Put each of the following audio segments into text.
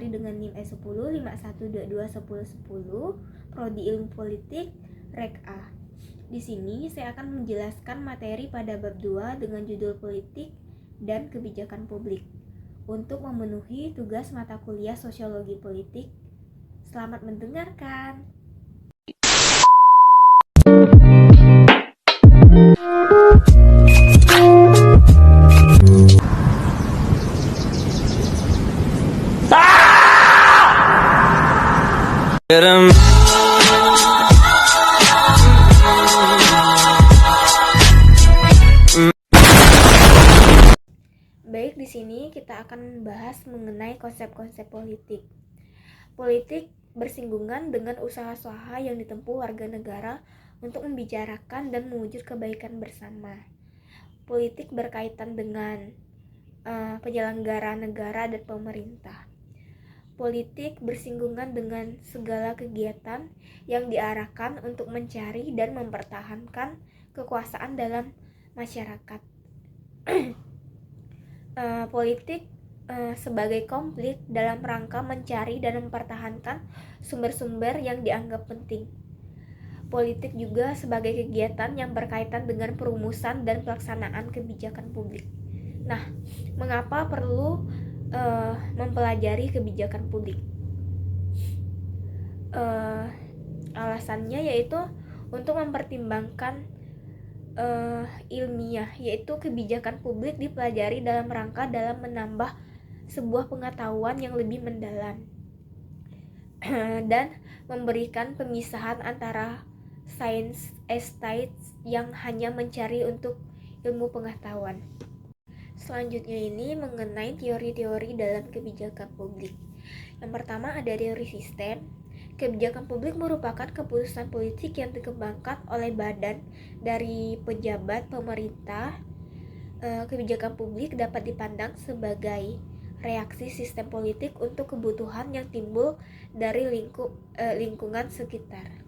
Sari dengan NIM E10 51221010, Prodi Ilmu Politik, Rek A. Di sini saya akan menjelaskan materi pada bab 2 dengan judul Politik dan Kebijakan Publik untuk memenuhi tugas mata kuliah Sosiologi Politik. Selamat mendengarkan. Baik, di sini kita akan membahas mengenai konsep-konsep politik. Politik bersinggungan dengan usaha-usaha yang ditempuh warga negara untuk membicarakan dan mewujud kebaikan bersama. Politik berkaitan dengan penyelenggara negara dan pemerintah. Politik bersinggungan dengan segala kegiatan yang diarahkan untuk mencari dan mempertahankan kekuasaan dalam masyarakat. Politik sebagai konflik dalam rangka mencari dan mempertahankan sumber-sumber yang dianggap penting. Politik juga sebagai kegiatan yang berkaitan dengan perumusan dan pelaksanaan kebijakan publik. Nah, mengapa perlu mempelajari kebijakan publik? Alasannya yaitu untuk mempertimbangkan ilmiah, yaitu kebijakan publik dipelajari dalam rangka dalam menambah sebuah pengetahuan yang lebih mendalam dan memberikan pemisahan antara science estates yang hanya mencari untuk ilmu pengetahuan. Selanjutnya ini mengenai teori-teori dalam kebijakan publik. Yang pertama ada teori sistem. Kebijakan publik merupakan keputusan politik yang dikembangkan oleh badan dari pejabat pemerintah. Kebijakan publik dapat dipandang sebagai reaksi sistem politik untuk kebutuhan yang timbul dari lingkungan sekitar.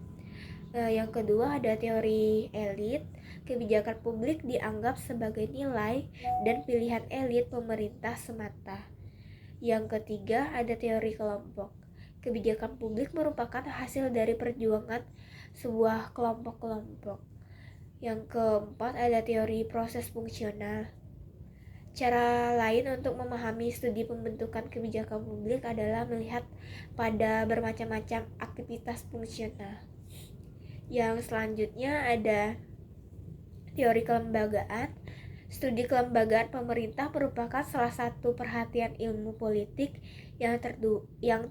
Yang kedua ada teori elit. Kebijakan publik dianggap sebagai nilai dan pilihan elit pemerintah semata. Yang ketiga ada teori kelompok. Kebijakan publik merupakan hasil dari perjuangan sebuah kelompok-kelompok. Yang keempat ada teori proses fungsional. Cara lain untuk memahami studi pembentukan kebijakan publik adalah melihat pada bermacam-macam aktivitas fungsional. Yang selanjutnya ada teori kelembagaan. Studi kelembagaan pemerintah merupakan salah satu perhatian ilmu politik yang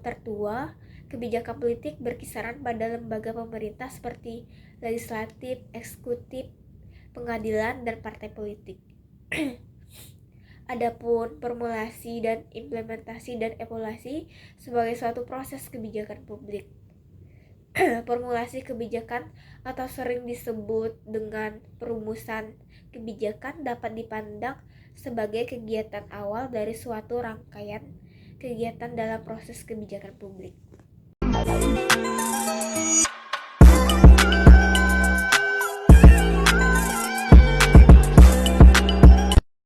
tertua. Kebijakan politik berkisaran pada lembaga pemerintah seperti legislatif, eksekutif, pengadilan, dan partai politik. Adapun formulasi dan implementasi dan evaluasi sebagai suatu proses kebijakan publik. Formulasi kebijakan atau sering disebut dengan perumusan kebijakan dapat dipandang sebagai kegiatan awal dari suatu rangkaian kegiatan dalam proses kebijakan publik.